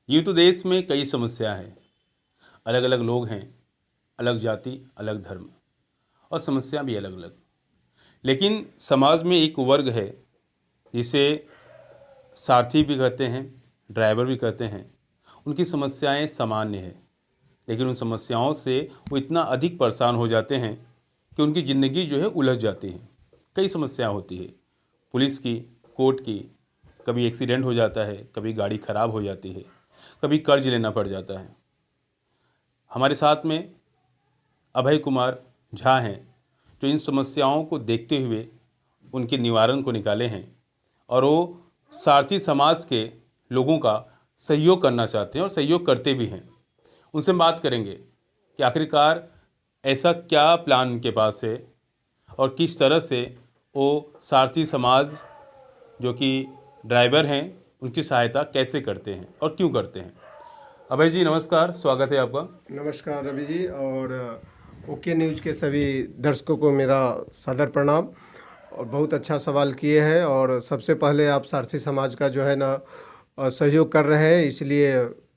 यूँ तो देश में कई समस्या हैं, अलग अलग लोग हैं, अलग जाति, अलग धर्म और समस्या भी अलग अलग। लेकिन समाज में एक वर्ग है जिसे सारथी भी कहते हैं, ड्राइवर भी कहते हैं। उनकी समस्याएं सामान्य है, लेकिन उन समस्याओं से वो इतना अधिक परेशान हो जाते हैं कि उनकी ज़िंदगी जो है उलझ जाती है। कई समस्या होती है, पुलिस की, कोर्ट की, कभी एक्सीडेंट हो जाता है, कभी गाड़ी ख़राब हो जाती है, कभी कर्ज लेना पड़ जाता है। हमारे साथ में अभय कुमार झा हैं, जो इन समस्याओं को देखते हुए उनके निवारण को निकाले हैं और वो सारथी समाज के लोगों का सहयोग करना चाहते हैं और सहयोग करते भी हैं। उनसे हम बात करेंगे कि आखिरकार ऐसा क्या प्लान उनके पास है और किस तरह से वो सारथी समाज जो कि ड्राइवर हैं उनकी सहायता कैसे करते हैं और क्यों करते हैं। अभय जी नमस्कार, स्वागत है आपका। नमस्कार रवि जी और ओके न्यूज़ के सभी दर्शकों को मेरा सादर प्रणाम। और बहुत अच्छा सवाल किए हैं और सबसे पहले आप सारथी समाज का जो है ना सहयोग कर रहे हैं, इसलिए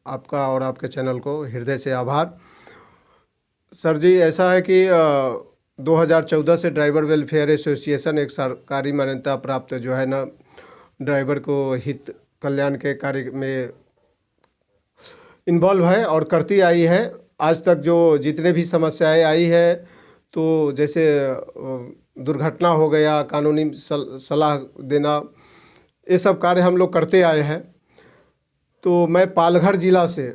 आपका और आपके चैनल को हृदय से आभार। सर जी, ऐसा है कि 2014 से ड्राइवर वेलफेयर एसोसिएशन एक सरकारी मान्यता प्राप्त जो है ना ड्राइवर को हित कल्याण के कार्य में इन्वॉल्व है और करती आई है। आज तक जो जितने भी समस्याएं आई है, तो जैसे दुर्घटना हो गया, कानूनी सलाह देना, ये सब कार्य हम लोग करते आए हैं। तो मैं पालघर ज़िला से,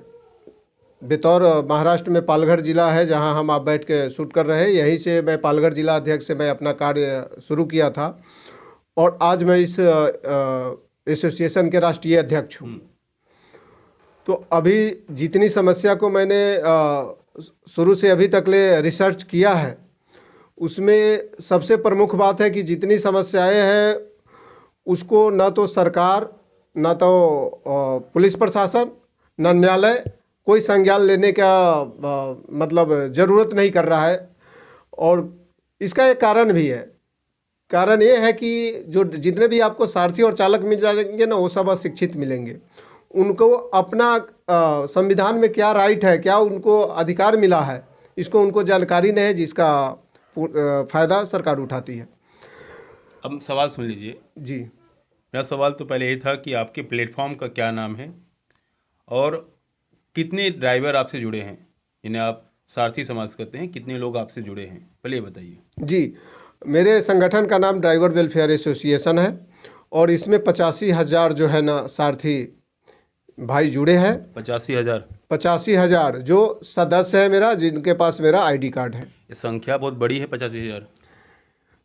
बतौर महाराष्ट्र में पालघर ज़िला है जहां हम आप बैठ के शूट कर रहे हैं, यहीं से मैं पालघर ज़िला अध्यक्ष से मैं अपना कार्य शुरू किया था और आज मैं इस एसोसिएशन के राष्ट्रीय अध्यक्ष हूँ। तो अभी जितनी समस्या को मैंने शुरू से अभी तक ले रिसर्च किया है, उसमें सबसे प्रमुख बात है कि जितनी समस्याएं हैं उसको न तो सरकार, न तो पुलिस प्रशासन, न न्यायालय कोई संज्ञान लेने का मतलब ज़रूरत नहीं कर रहा है। और इसका एक कारण भी है। कारण ये है कि जो जितने भी आपको सारथी और चालक मिल जाएंगे ना, वो सब अशिक्षित मिलेंगे। उनको अपना संविधान में क्या राइट है, क्या उनको अधिकार मिला है, इसको उनको जानकारी नहीं है, जिसका फ़ायदा सरकार उठाती है। अब सवाल सुन लीजिए जी। मेरा सवाल तो पहले ये था कि आपके प्लेटफॉर्म का क्या नाम है और कितने ड्राइवर आपसे जुड़े हैं, जिन्हें आप सारथी समाज कहते हैं, कितने लोग आपसे जुड़े हैं, पहले ये बताइए। जी, मेरे संगठन का नाम ड्राइवर वेलफेयर एसोसिएशन है और इसमें 85,000 जो है ना सारथी भाई जुड़े हैं। 85,000? 85,000 जो सदस्य है मेरा, जिनके पास मेरा आईडी कार्ड है। ये संख्या बहुत बड़ी है। 85,000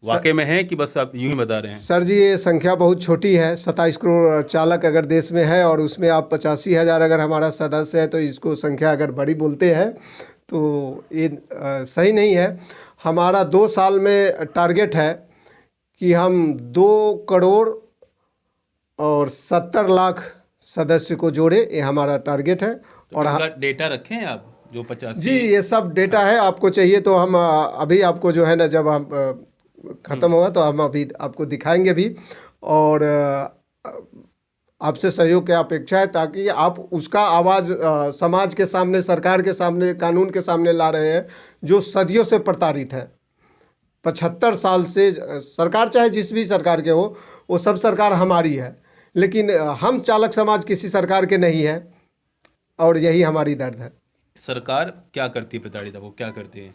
वाकई में है कि बस आप यूं ही बता रहे हैं? सर जी, ये संख्या बहुत छोटी है। 27 करोड़ चालक अगर देश में है और उसमें आप 85,000 अगर हमारा सदस्य है, तो इसको संख्या अगर बड़ी बोलते हैं तो ये सही नहीं है। हमारा 2 साल में टारगेट है कि हम 2 करोड़ और 70 लाख सदस्य को जोड़े, ये हमारा टारगेट है। तो और डेटा रखें हैं आप जो 85? जी, ये सब डेटा है। आपको चाहिए तो हम अभी आपको जो है ना, जब हम ख़त्म होगा तो हम अभी आपको दिखाएंगे भी। और आपसे सहयोग की अपेक्षा है ताकि आप उसका आवाज़ समाज के सामने, सरकार के सामने, कानून के सामने ला रहे हैं, जो सदियों से प्रताड़ित है। 75 साल से सरकार, चाहे जिस भी सरकार के हो, वो सब सरकार हमारी है, लेकिन हम चालक समाज किसी सरकार के नहीं है और यही हमारी दर्द है। सरकार क्या करती है प्रताड़ित? वो क्या करती है,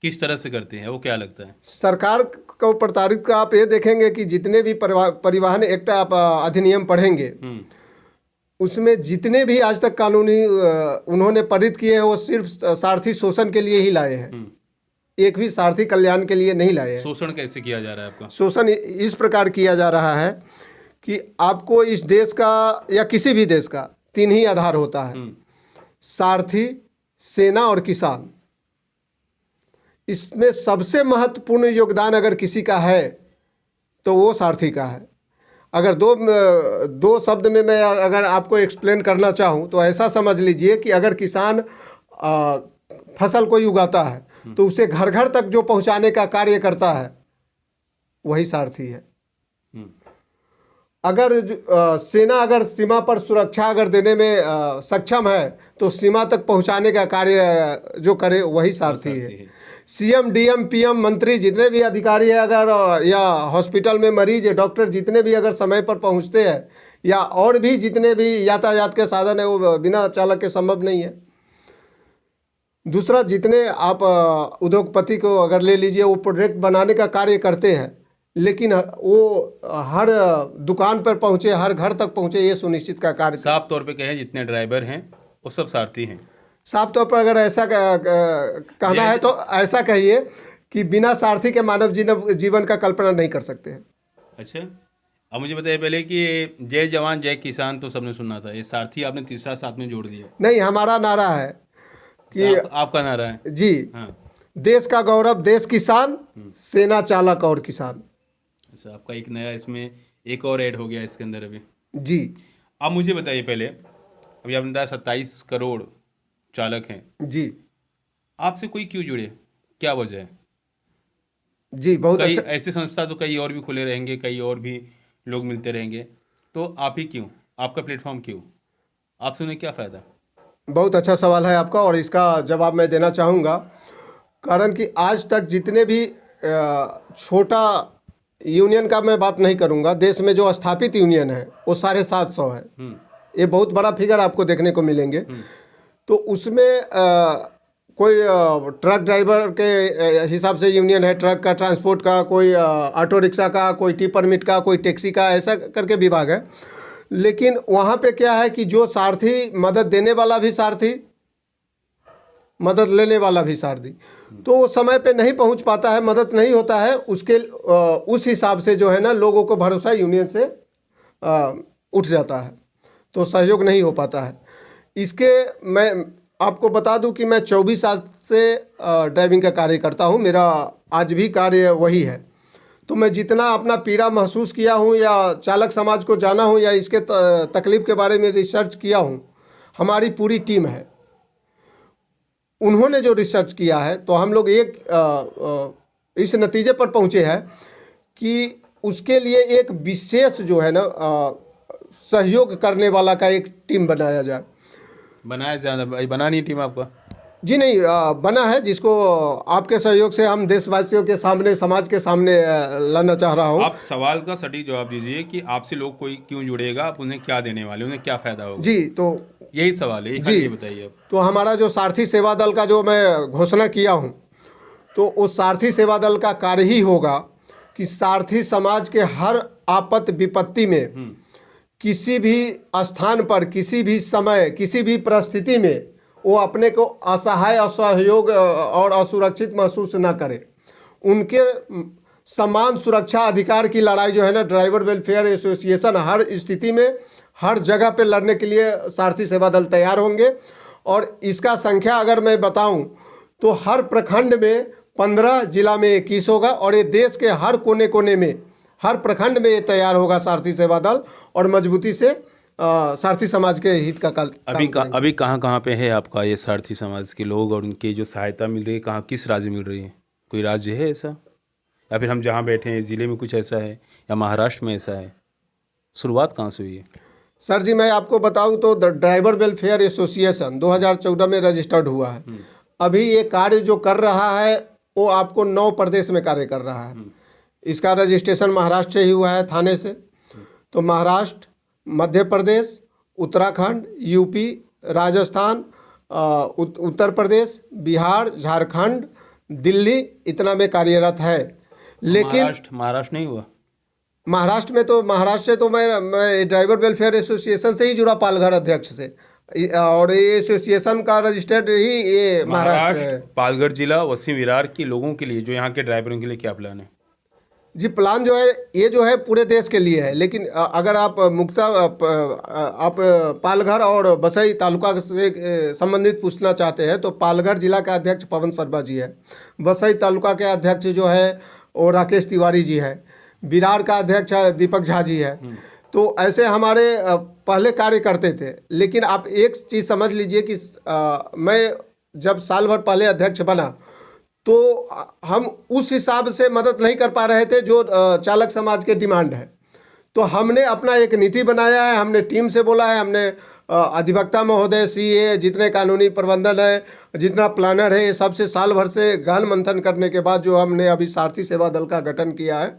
किस तरह से करते हैं, वो क्या लगता है? सरकार को प्रताड़ित का आप ये देखेंगे कि जितने भी परिवहन एक्ट आप अधिनियम पढ़ेंगे, उसमें जितने भी आज तक कानूनी उन्होंने पारित किए हैं, वो सिर्फ सारथी शोषण के लिए ही लाए हैं। एक भी सारथी कल्याण के लिए नहीं लाए हैं। शोषण कैसे किया जा रहा है आपका? शोषण इस प्रकार किया जा रहा है कि आपको इस देश का या किसी भी देश का 3 ही आधार होता है, सारथी, सेना और किसान। इसमें सबसे महत्वपूर्ण योगदान अगर किसी का है तो वो सारथी का है। अगर दो शब्द में मैं अगर आपको एक्सप्लेन करना चाहूँ तो ऐसा समझ लीजिए कि अगर किसान फसल कोई उगाता है तो उसे घर घर तक जो पहुँचाने का कार्य करता है, वही सारथी है। अगर सेना अगर सीमा पर सुरक्षा अगर देने में सक्षम है तो सीमा तक पहुंचाने का कार्य जो करे वही सारथी है। सीएम डीएम पीएम मंत्री जितने भी अधिकारी है अगर या हॉस्पिटल में मरीज डॉक्टर जितने भी अगर समय पर पहुंचते हैं या और भी जितने भी यातायात के साधन है वो बिना चालक के संभव नहीं है। दूसरा, जितने आप उद्योगपति को अगर ले लीजिए, वो प्रोडक्ट बनाने का कार्य करते हैं, लेकिन वो हर दुकान पर पहुँचे, हर घर तक पहुँचे, ये सुनिश्चित का कार्य। साफ तौर पे कहें जितने ड्राइवर हैं वो सब सारथी हैं। साफ तौर पर अगर ऐसा कहना है तो ऐसा कहिए कि बिना सारथी के मानव जीवन का कल्पना नहीं कर सकते हैं। अच्छा, अब मुझे बताइए पहले कि जय जवान जय किसान तो सबने सुना था, ये सारथी आपने तीसरा साथ में जोड़ दिया। नहीं, हमारा नारा है कि आपका नारा है जी, हाँ, देश का गौरव देश किसान, सेना चालक और किसान। अच्छा, आपका एक नया इसमें एक और ऐड हो गया इसके अंदर अभी जी। आप मुझे बताइए पहले, अभी आपने बताया 27 करोड़ चालक हैं जी। आपसे कोई क्यों जुड़े, क्या वजह है? जी, बहुत कई अच्छा। ऐसे संस्था तो कई और भी खुले रहेंगे, कई और भी लोग मिलते रहेंगे, तो आप ही क्यों, आपका प्लेटफॉर्म क्यों, आपसे उन्हें क्या फ़ायदा? बहुत अच्छा सवाल है आपका और इसका जवाब मैं देना चाहूँगा। कारण कि आज तक जितने भी छोटा यूनियन का मैं बात नहीं करूँगा, देश में जो स्थापित यूनियन है वो 750 है। ये बहुत बड़ा फिगर आपको देखने को मिलेंगे। तो उसमें कोई ट्रक ड्राइवर के हिसाब से यूनियन है, ट्रक का, ट्रांसपोर्ट का, कोई ऑटो रिक्शा का, कोई टी परमिट का, कोई टैक्सी का, ऐसा करके विभाग है। लेकिन वहाँ पे क्या है कि जो सारथी, मदद देने वाला भी सारथी, मदद लेने वाला भी सारथी, तो वो समय पे नहीं पहुँच पाता है, मदद नहीं होता है उसके उस हिसाब से जो है ना, लोगों को भरोसा यूनियन से उठ जाता है, तो सहयोग नहीं हो पाता है। इसके मैं आपको बता दूं कि मैं 24 साल से ड्राइविंग का कार्य करता हूं, मेरा आज भी कार्य वही है। तो मैं जितना अपना पीड़ा महसूस किया हूं या चालक समाज को जाना हूं या इसके तकलीफ़ के बारे में रिसर्च किया हूं, हमारी पूरी टीम है, उन्होंने जो रिसर्च किया है, तो हम लोग एक इस नतीजे पर पहुंचे हैं कि उसके लिए एक विशेष जो है ना सहयोग करने वाला का एक टीम बनाया जाए। बनाया ज़्यादा बना नहीं टीम आपका? जी नहीं, बना है, जिसको आपके सहयोग से हम देशवासियों के सामने, समाज के सामने लाना चाह रहा हूँ। आप सवाल का सटीक जवाब दीजिए कि आपसे लोग कोई क्यों जुड़ेगा, आप उन्हें क्या देने वाले, उन्हें क्या फ़ायदा होगा? जी, तो यही सवाल है जी, बताइए आप। तो हमारा जो सारथी सेवा दल का जो मैं घोषणा किया हूँ, तो उस सारथी सेवा दल का कार्य ही होगा कि सारथी समाज के हर आपद विपत्ति में, किसी भी स्थान पर, किसी भी समय, किसी भी परिस्थिति में वो अपने को असहाय, असहयोग और असुरक्षित महसूस ना करें। उनके समान सुरक्षा अधिकार की लड़ाई जो है ना, ड्राइवर वेलफेयर एसोसिएशन हर स्थिति में, हर जगह पे लड़ने के लिए सारथी सेवा दल तैयार होंगे। और इसका संख्या अगर मैं बताऊं तो हर प्रखंड में 15, जिला में 21 होगा, और ये देश के हर कोने कोने में, हर प्रखंड में ये तैयार होगा सारथी सेवा दल, और मजबूती से सारथी समाज के हित का अभी कहाँ पे है आपका ये सारथी समाज के लोग और उनकी जो सहायता मिल रही है, कहाँ, किस राज्य मिल रही है? कोई राज्य है ऐसा, या फिर हम जहाँ बैठे हैं ज़िले में कुछ ऐसा है, या महाराष्ट्र में ऐसा है? शुरुआत कहाँ से हुई है? सर जी, मैं आपको बताऊं तो ड्राइवर वेलफेयर एसोसिएशन 2014 में रजिस्टर्ड हुआ है। अभी ये कार्य जो कर रहा है वो आपको 9 प्रदेश में कार्य कर रहा है। इसका रजिस्ट्रेशन महाराष्ट्र से ही हुआ है, थाने से। तो महाराष्ट्र, मध्य प्रदेश, उत्तराखंड, यूपी, राजस्थान, उत्तर प्रदेश, बिहार, झारखंड, दिल्ली, इतना में कार्यरत है। लेकिन महाराष्ट्र नहीं हुआ? महाराष्ट्र में तो, महाराष्ट्र से तो मैं ड्राइवर वेलफेयर एसोसिएशन से ही जुड़ा, पालघर अध्यक्ष से, और ये एसोसिएशन का रजिस्टर्ड ही ये महाराष्ट्र है। पालघर जिला वसीम विरार के लोगों के लिए, जो यहाँ के ड्राइवरों के लिए क्या प्लान है? जी, प्लान जो है ये जो है पूरे देश के लिए है। लेकिन अगर आप आप पालघर और बसई तालुका से संबंधित पूछना चाहते हैं तो पालघर जिला का अध्यक्ष पवन शर्मा जी है, बसई तालुका के अध्यक्ष जो है वो राकेश तिवारी जी है, विरार का अध्यक्ष दीपक झा जी है। तो ऐसे हमारे पहले कार्य करते थे। लेकिन आप एक चीज़ समझ लीजिए कि मैं जब साल भर पहले अध्यक्ष बना तो हम उस हिसाब से मदद नहीं कर पा रहे थे जो चालक समाज के डिमांड है। तो हमने अपना एक नीति बनाया है, हमने टीम से बोला है, हमने अधिवक्ता महोदय, सीए, जितने कानूनी प्रबंधन है, जितना प्लानर है, ये सबसे साल भर से गहन मंथन करने के बाद जो हमने अभी सारथी सेवा दल का गठन किया है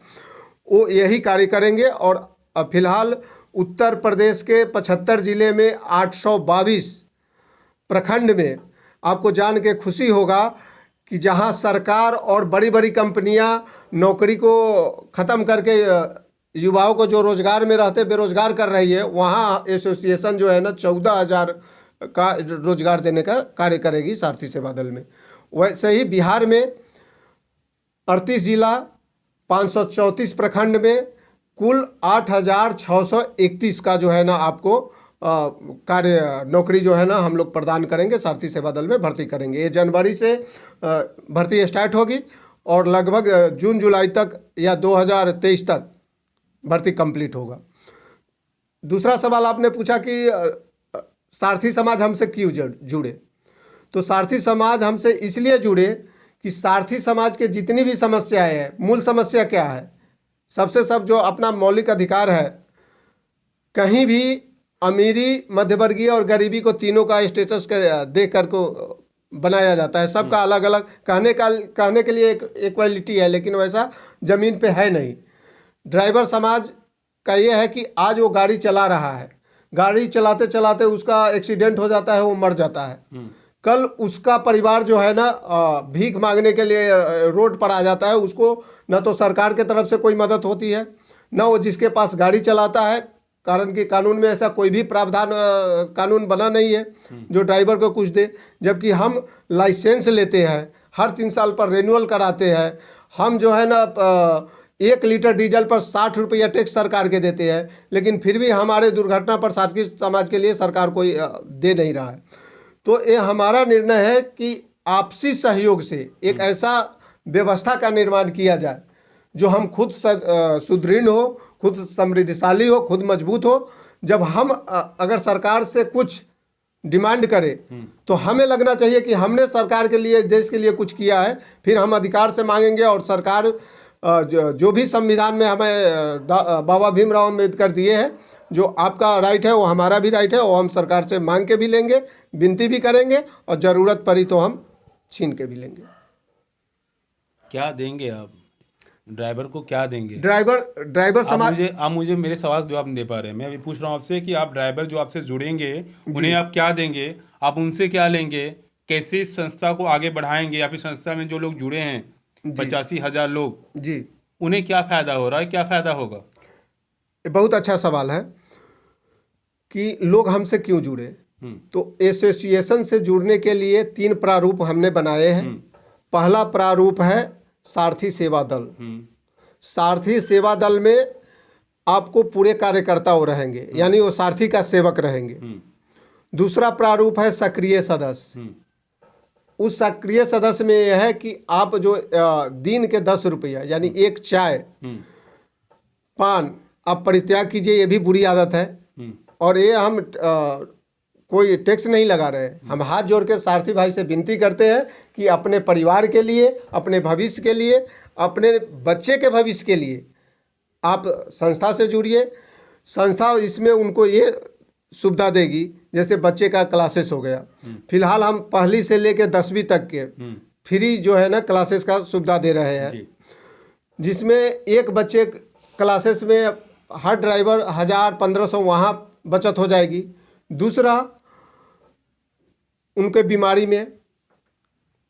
वो यही कार्य करेंगे। और फिलहाल उत्तर प्रदेश के 75 जिले में 822 प्रखंड में आपको जान के खुशी होगा कि जहां सरकार और बड़ी बड़ी कंपनियां नौकरी को ख़त्म करके युवाओं को जो रोजगार में रहते बेरोजगार कर रही है, वहाँ एसोसिएशन जो है ना 14,000 का रोजगार देने का कार्य करेगी सारथी सेवा दल में। वैसे ही बिहार में 38 जिला 534 प्रखंड में कुल 8,631 का जो है ना आपको कार्य नौकरी जो है ना हम लोग प्रदान करेंगे, सारथी सेवा दल में भर्ती करेंगे। ये जनवरी से भर्ती स्टार्ट होगी और लगभग जून जुलाई तक या 2023 तक भर्ती कंप्लीट होगा। दूसरा सवाल आपने पूछा कि सारथी समाज हमसे क्यों जुड़े। तो सारथी समाज हमसे इसलिए जुड़े कि सारथी समाज के जितनी भी समस्याएं हैं, मूल समस्या क्या है, सबसे सब जो अपना मौलिक अधिकार है, कहीं भी अमीरी, मध्यवर्गीय और गरीबी को तीनों का स्टेटस देख कर को बनाया जाता है। सबका अलग अलग कहने के लिए एक इक्वालिटी है, लेकिन वैसा ज़मीन पे है नहीं। ड्राइवर समाज का ये है कि आज वो गाड़ी चला रहा है, गाड़ी चलाते चलाते उसका एक्सीडेंट हो जाता है, वो मर जाता है। कल उसका परिवार जो है ना भीख मांगने के लिए रोड पर आ जाता है, उसको न तो सरकार के तरफ से कोई मदद होती है, न वो जिसके पास गाड़ी चलाता है, कारण कि कानून में ऐसा कोई भी प्रावधान कानून बना नहीं है जो ड्राइवर को कुछ दे। जबकि हम लाइसेंस लेते हैं, हर 3 साल पर रिन्यूअल कराते हैं, हम जो है ना 1 लीटर डीजल पर 60 रुपया टैक्स सरकार के देते हैं, लेकिन फिर भी हमारे दुर्घटना पर सारथी समाज के लिए सरकार कोई दे नहीं रहा है। तो ये हमारा निर्णय है कि आपसी सहयोग से एक ऐसा व्यवस्था का निर्माण किया जाए जो हम खुद सुदृढ़ हो, खुद समृद्धशाली हो, खुद मजबूत हो। जब हम अगर सरकार से कुछ डिमांड करें तो हमें लगना चाहिए कि हमने सरकार के लिए, देश के लिए कुछ किया है, फिर हम अधिकार से मांगेंगे। और सरकार जो भी संविधान में हमें बाबा भीमराव अम्बेडकर दिए हैं, जो आपका राइट है वो हमारा भी राइट है, वो हम सरकार से मांग के भी लेंगे, विनती भी करेंगे और ज़रूरत पड़ी तो हम छीन के भी लेंगे। क्या देंगे आप ड्राइवर को, क्या देंगे? ड्राइवर समाज, आप मुझे मेरे सवाल का जवाब नहीं दे पा रहे हैं। मैं अभी पूछ रहा हूँ आपसे कि आप ड्राइवर जो आपसे जुड़ेंगे उन्हें आप क्या देंगे, आप उनसे क्या लेंगे, कैसे इस संस्था को आगे बढ़ाएंगे? आप इस संस्था में जो लोग जुड़े हैं 85,000 लोग जी, उन्हें क्या फ़ायदा हो रहा है, क्या फ़ायदा होगा? बहुत अच्छा सवाल है कि लोग हमसे क्यों जुड़े। तो एसोसिएशन से जुड़ने के लिए 3 प्रारूप हमने बनाए हैं। पहला प्रारूप है सारथी सेवा दल। सारथी सेवा दल में आपको पूरे कार्यकर्ता वो रहेंगे, यानी वो सारथी का सेवक रहेंगे। दूसरा प्रारूप है सक्रिय सदस्य। उस सक्रिय सदस्य में यह है कि आप जो दिन के 10 रुपया यानी एक चाय पान आप परित्याग कीजिए, ये भी बुरी आदत है। और ये हम कोई टैक्स नहीं लगा रहे हैं। हम हाथ जोड़ के सारथी भाई से विनती करते हैं कि अपने परिवार के लिए, अपने भविष्य के लिए, अपने बच्चे के भविष्य के लिए आप संस्था से जुड़िए। संस्था इसमें उनको ये सुविधा देगी, जैसे बच्चे का क्लासेस हो गया, फिलहाल हम पहली से लेकर 10वीं तक के फ्री जो है ना क्लासेस का सुविधा दे रहे हैं, जिसमें एक बच्चे क्लासेस में हर ड्राइवर 1,000-1,500 वहाँ बचत हो जाएगी। दूसरा, उनके बीमारी में,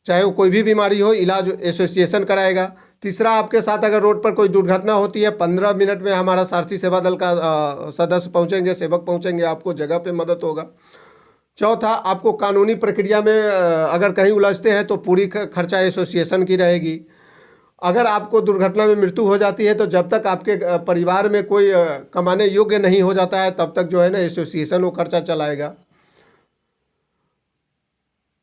चाहे वो कोई भी बीमारी हो, इलाज एसोसिएशन कराएगा। तीसरा, आपके साथ अगर रोड पर कोई दुर्घटना होती है, 15 मिनट में हमारा सारथी सेवा दल का सदस्य पहुंचेंगे, सेवक पहुंचेंगे, आपको जगह पे मदद होगा। चौथा, आपको कानूनी प्रक्रिया में अगर कहीं उलझते हैं तो पूरी खर्चा एसोसिएशन की रहेगी। अगर आपको दुर्घटना में मृत्यु हो जाती है तो जब तक आपके परिवार में कोई कमाने योग्य नहीं हो जाता है तब तक जो है ना एसोसिएशन वो खर्चा चलाएगा।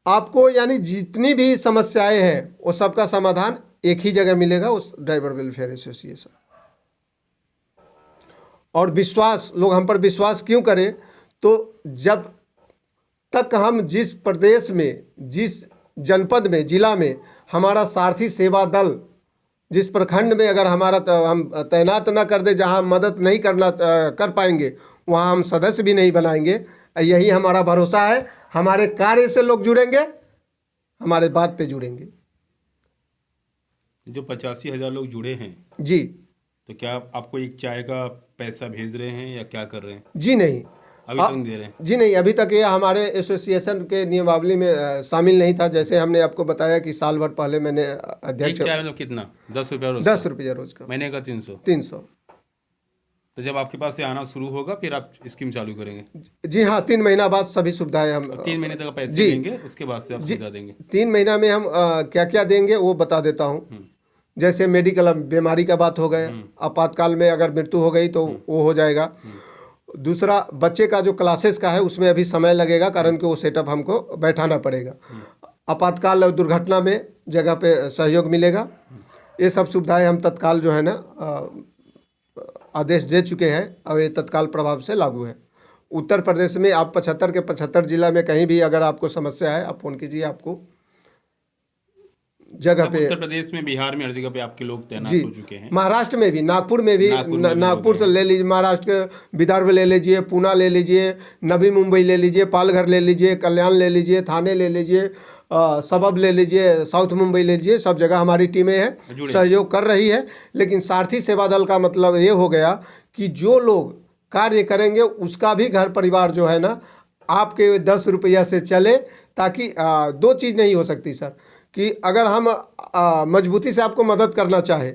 आपको यानी जितनी भी समस्याएं हैं वो सबका समाधान एक ही जगह मिलेगा, उस ड्राइवर वेलफेयर एसोसिएशन। और विश्वास, लोग हम पर विश्वास क्यों करें, तो जब तक हम जिस प्रदेश में, जिस जनपद में, जिला में हमारा सारथी सेवा दल जिस प्रखंड में अगर हमारा हम तैनात ना कर दे, जहाँ मदद नहीं कर पाएंगे, वहाँ हम सदस्य भी नहीं बनाएंगे। यही हमारा भरोसा है। हमारे कार्य से लोग जुड़ेंगे, हमारे बात पे जुड़ेंगे। जो 85,000 लोग जुड़े हैं, जी तो क्या आपको एक चाय का पैसा भेज रहे हैं या क्या कर रहे हैं? जी नहीं, अभी तक नहीं दे रहे हैं? जी नहीं, अभी तक ये हमारे एसोसिएशन के नियमावली में शामिल नहीं था। जैसे हमने आपको बताया कि साल भर पहले मैंने एक अध्यक्ष चाय मतलब कितना? 10 रुपया रोज? 10 रुपया रोज का, महीने का 300? 300। तो जब आपके पास ये आना शुरू होगा फिर आप स्कीम चालू करेंगे? जी हाँ, 3 महीना बाद सभी सुविधाएं हम 3 महीने तक आप पैसे जी देंगे, उसके बाद से आप सुविधा देंगे? 3 महीना में हम क्या क्या देंगे वो बता देता हूँ। जैसे मेडिकल बीमारी का बात हो गया, आपातकाल में अगर मृत्यु हो गई तो वो हो जाएगा। दूसरा, बच्चे का जो क्लासेस का है उसमें अभी समय लगेगा, कारण कि वो सेटअप हमको बैठाना पड़ेगा। आपातकाल और दुर्घटना में जगह पे सहयोग मिलेगा। ये सब सुविधाएं हम तत्काल जो है ना आदेश दे चुके हैं और ये तत्काल प्रभाव से लागू है। उत्तर प्रदेश में आप 75 के 75 जिला में कहीं भी अगर आपको समस्या है, आप फ़ोन कीजिए, आपको जगह पे। उत्तर प्रदेश में, बिहार में, हर जगह पे आपके लोग तैनात हो चुके हैं। महाराष्ट्र में भी, नागपुर में भी, नागपुर तो ले लीजिए, महाराष्ट्र के विदर्भ ले लीजिए, पूना ले लीजिए, नवी मुंबई ले लीजिए, पालघर ले लीजिए, कल्याण ले लीजिए, थाने ले लीजिए, सबब ले लीजिए, साउथ मुंबई ले लीजिए, सब जगह हमारी टीमें हैं, सहयोग कर रही है। लेकिन सारथी सेवा दल का मतलब ये हो गया कि जो लोग कार्य करेंगे उसका भी घर परिवार जो है ना आपके 10 रुपया से चले, ताकि दो चीज़ नहीं हो सकती सर, कि अगर हम मजबूती से आपको मदद करना चाहे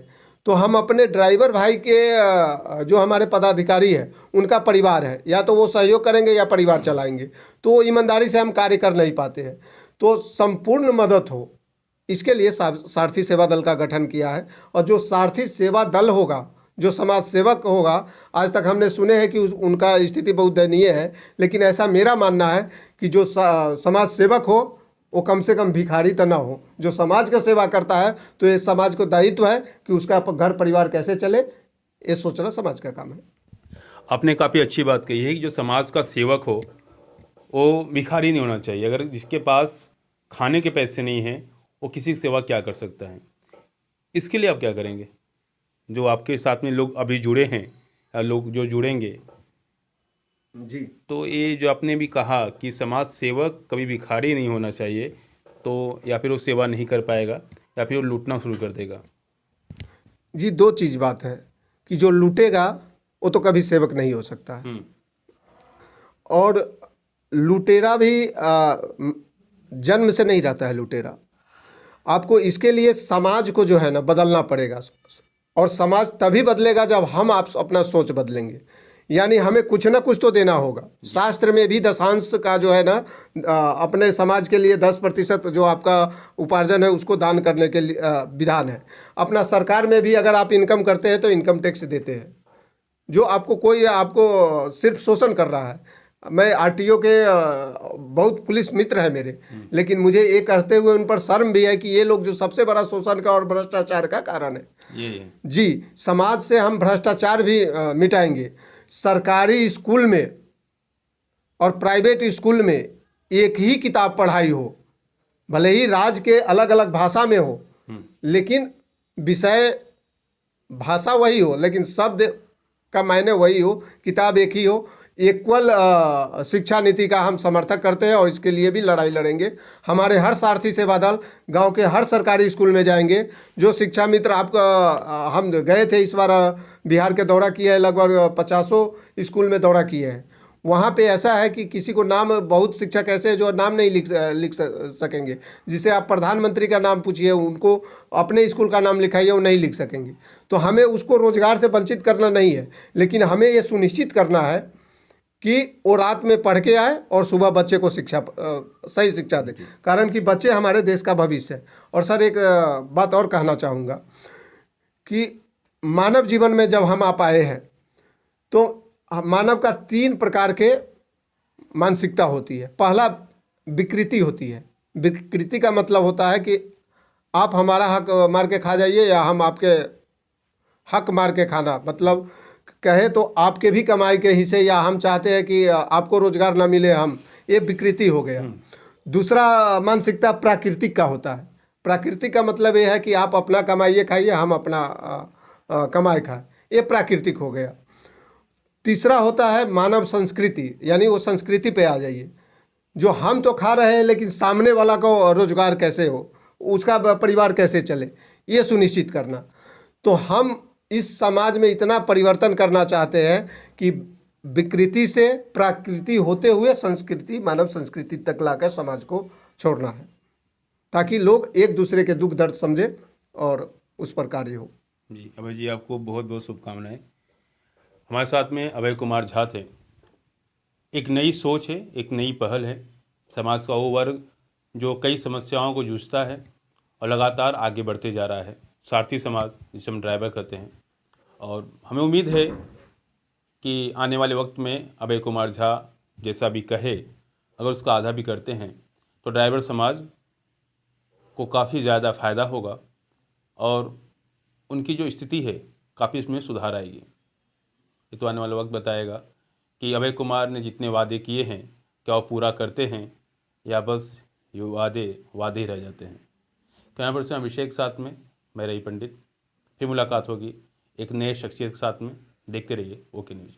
तो हम अपने ड्राइवर भाई के जो हमारे पदाधिकारी है उनका परिवार है, या तो वो सहयोग करेंगे या परिवार चलाएंगे, तो ईमानदारी से हम कार्य कर नहीं पाते हैं। तो संपूर्ण मदद हो, इसके लिए सारथी सेवा दल का गठन किया है। और जो सारथी सेवा दल होगा, जो समाज सेवक होगा, आज तक हमने सुने हैं कि उनका स्थिति बहुत दयनीय है, लेकिन ऐसा मेरा मानना है कि जो समाज सेवक हो वो कम से कम भिखारी तो ना हो। जो समाज का सेवा करता है तो ये समाज को दायित्व है कि उसका घर परिवार कैसे चले, ये सोचना समाज का काम है। आपने काफ़ी अच्छी बात कही है कि जो समाज का सेवक हो वो भिखारी नहीं होना चाहिए। अगर जिसके पास खाने के पैसे नहीं हैं वो किसी की सेवा क्या कर सकता है? इसके लिए आप क्या करेंगे? जो आपके साथ में लोग अभी जुड़े हैं या लोग जो जुड़ेंगे जी, तो ये जो आपने भी कहा कि समाज सेवक कभी भिखारी नहीं होना चाहिए, तो या फिर वो सेवा नहीं कर पाएगा या फिर वो लूटना शुरू कर देगा। जी, दो चीज़ बात है कि जो लूटेगा वो तो कभी सेवक नहीं हो सकता है, और लुटेरा भी जन्म से नहीं रहता है लुटेरा। आपको इसके लिए समाज को जो है ना बदलना पड़ेगा, और समाज तभी बदलेगा जब हम आप अपना सोच बदलेंगे। यानी हमें कुछ ना कुछ तो देना होगा। शास्त्र में भी दशांश का जो है ना अपने समाज के लिए 10% जो आपका उपार्जन है उसको दान करने के लिए विधान है। अपना सरकार में भी अगर आप इनकम करते हैं तो इनकम टैक्स देते हैं। जो आपको सिर्फ शोषण कर रहा है। मैं आरटीओ के बहुत पुलिस मित्र है मेरे, लेकिन मुझे ये कहते हुए उन पर शर्म भी है कि ये लोग जो सबसे बड़ा शोषण का और भ्रष्टाचार का कारण है। ये जी, समाज से हम भ्रष्टाचार भी मिटाएंगे। सरकारी स्कूल में और प्राइवेट स्कूल में एक ही किताब पढ़ाई हो, भले ही राज्य के अलग अलग भाषा में हो, लेकिन विषय भाषा वही हो, लेकिन शब्द का मायने वही हो, किताब एक ही हो। इक्वल शिक्षा नीति का हम समर्थक करते हैं और इसके लिए भी लड़ाई लड़ेंगे। हमारे हर सारथी सेवा दल गांव के हर सरकारी स्कूल में जाएंगे। जो शिक्षा मित्र आपका हम गए थे इस बार बिहार के दौरा किया है, लगभग 50 स्कूल में दौरा किए हैं। वहाँ पे ऐसा है कि किसी को नाम, बहुत शिक्षक ऐसे हैं जो नाम नहीं लिख सकेंगे। जिसे आप प्रधानमंत्री का नाम पूछिए, उनको अपने स्कूल का नाम लिखाइए, वो नहीं लिख सकेंगे। तो हमें उसको रोजगार से वंचित करना नहीं है, लेकिन हमें ये सुनिश्चित करना है कि वो रात में पढ़ के आए और सुबह बच्चे को सही शिक्षा दे, कारण कि बच्चे हमारे देश का भविष्य है। और सर एक बात और कहना चाहूँगा कि मानव जीवन में जब हम आप आए हैं तो मानव का 3 प्रकार के मानसिकता होती है। पहला विकृति होती है। विकृति का मतलब होता है कि आप हमारा हक मार के खा जाइए या हम आपके हक मार के खाना, मतलब कहे तो आपके भी कमाई के हिस्से, या हम चाहते हैं कि आपको रोजगार ना मिले हम, ये विकृति हो गया। दूसरा मानसिकता प्राकृतिक का होता है। प्राकृतिक का मतलब ये है कि आप अपना कमाइए खाइए, हम अपना कमाए खाए, ये प्राकृतिक हो गया। तीसरा होता है मानव संस्कृति, यानी वो संस्कृति पे आ जाइए, जो हम तो खा रहे हैं लेकिन सामने वाला को रोजगार कैसे हो, उसका परिवार कैसे चले, ये सुनिश्चित करना। तो हम इस समाज में इतना परिवर्तन करना चाहते हैं कि विकृति से प्राकृति होते हुए संस्कृति, मानव संस्कृति तक लाकर समाज को छोड़ना है, ताकि लोग एक दूसरे के दुख दर्द समझे और उस पर कार्य हो। जी अभय जी, आपको बहुत बहुत शुभकामनाएं। हमारे साथ में अभय कुमार झा थे। एक नई सोच है, एक नई पहल है। समाज का वो वर्ग जो कई समस्याओं को जूझता है और लगातार आगे बढ़ते जा रहा है, सारथी समाज जिसे हम ड्राइवर कहते हैं। और हमें उम्मीद है कि आने वाले वक्त में अभय कुमार झा जैसा भी कहे, अगर उसका आधा भी करते हैं तो ड्राइवर समाज को काफ़ी ज़्यादा फ़ायदा होगा और उनकी जो स्थिति है काफ़ी इसमें सुधार आएगी। ये तो आने वाला वक्त बताएगा कि अभय कुमार ने जितने वादे किए हैं क्या वो पूरा करते हैं या बस ये वादे वादे ही रह जाते हैं। कैमरा पर्सन अभिषेक के साथ में मैं रही पंडित। फिर मुलाकात होगी एक नए शख्सियत के साथ में। देखते रहिए ओके न्यूज़।